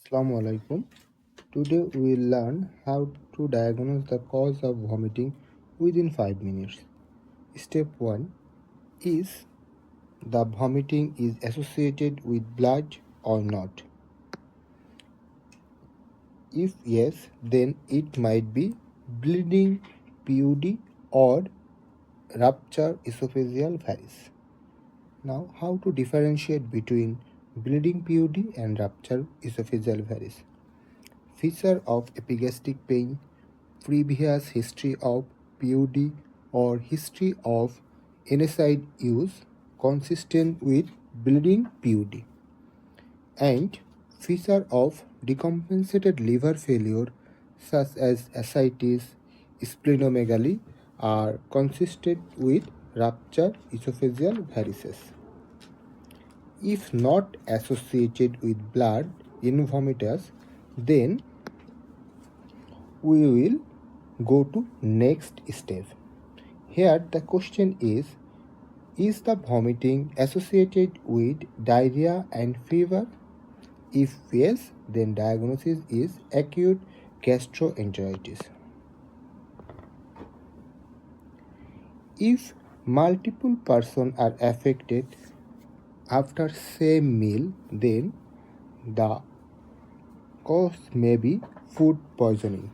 Assalamu alaikum. Today we will learn how to diagnose the cause of vomiting within 5 minutes. Step 1 is the vomiting is associated with blood or not. If yes, then it might be bleeding PUD or rupture esophageal varices. Now, how to differentiate between bleeding PUD and rupture esophageal varices? Feature of epigastric pain, previous history of PUD or history of NSAID use consistent with bleeding PUD, and feature of decompensated liver failure such as ascites, splenomegaly are consistent with rupture esophageal varices. If not associated with blood in vomitus, then we will go to next step. Here the question is the vomiting associated with diarrhea and fever? If yes, then diagnosis is acute gastroenteritis. If multiple persons are affected after same meal, then the cause may be food poisoning.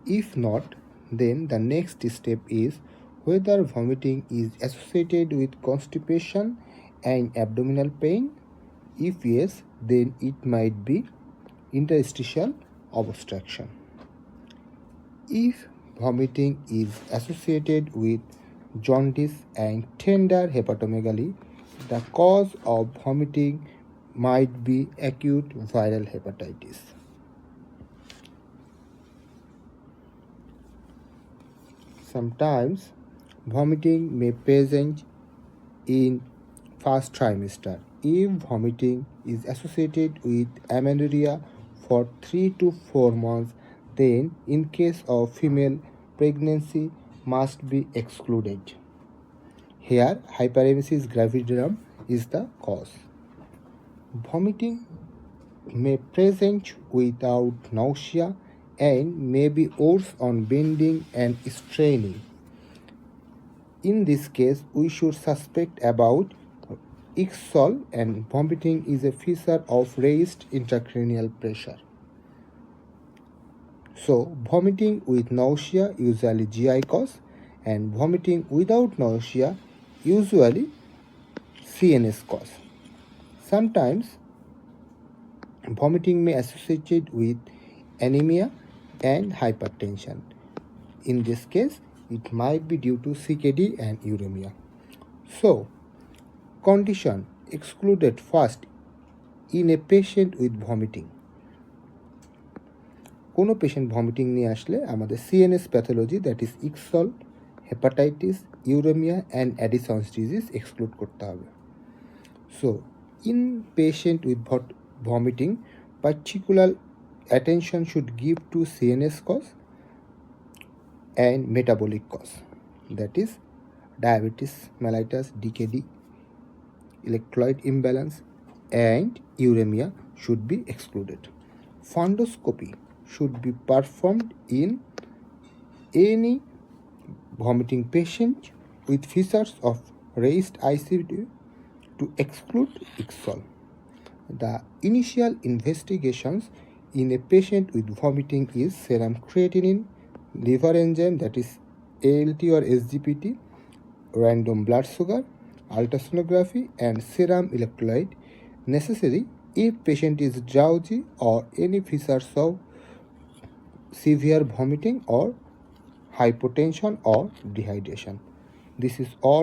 If not, then the next step is whether vomiting is associated with constipation and abdominal pain. If yes, then it might be interstitial obstruction. If vomiting is associated with jaundice and tender hepatomegaly, the cause of vomiting might be acute viral hepatitis. Sometimes vomiting may present in first trimester. If vomiting is associated with amenorrhea for 3 to 4 months, then in case of female, pregnancy must be excluded. Here, hyperemesis gravidarum is the cause. Vomiting may present without nausea and may be worse on bending and straining. In this case, we should suspect about ICSOL, and vomiting is a feature of raised intracranial pressure. So, vomiting with nausea usually GI cause, and vomiting without nausea usually CNS cause. Sometimes vomiting may associate with anemia and hypertension. In this case, it might be due to CKD and uremia. So, condition excluded first in a patient with vomiting. কোনো patient vomiting নিয়ে আসলে আমাদের CNS pathology that is ICSOL, hepatitis, uraemia and Addison's disease exclude করতে হবে। So in patient with vomiting particular attention should give to CNS cause and metabolic cause, that is diabetes mellitus, DKD, electrolyte imbalance and uremia should be excluded. Fundoscopy should be performed in any vomiting patient with features of raised ICD to exclude ICSOL. The initial investigations in a patient with vomiting is serum creatinine, liver enzyme that is ALT or SGPT, random blood sugar, ultrasonography and serum electrolyte necessary if patient is drowsy or any features of severe vomiting or hypotension or dehydration. This is all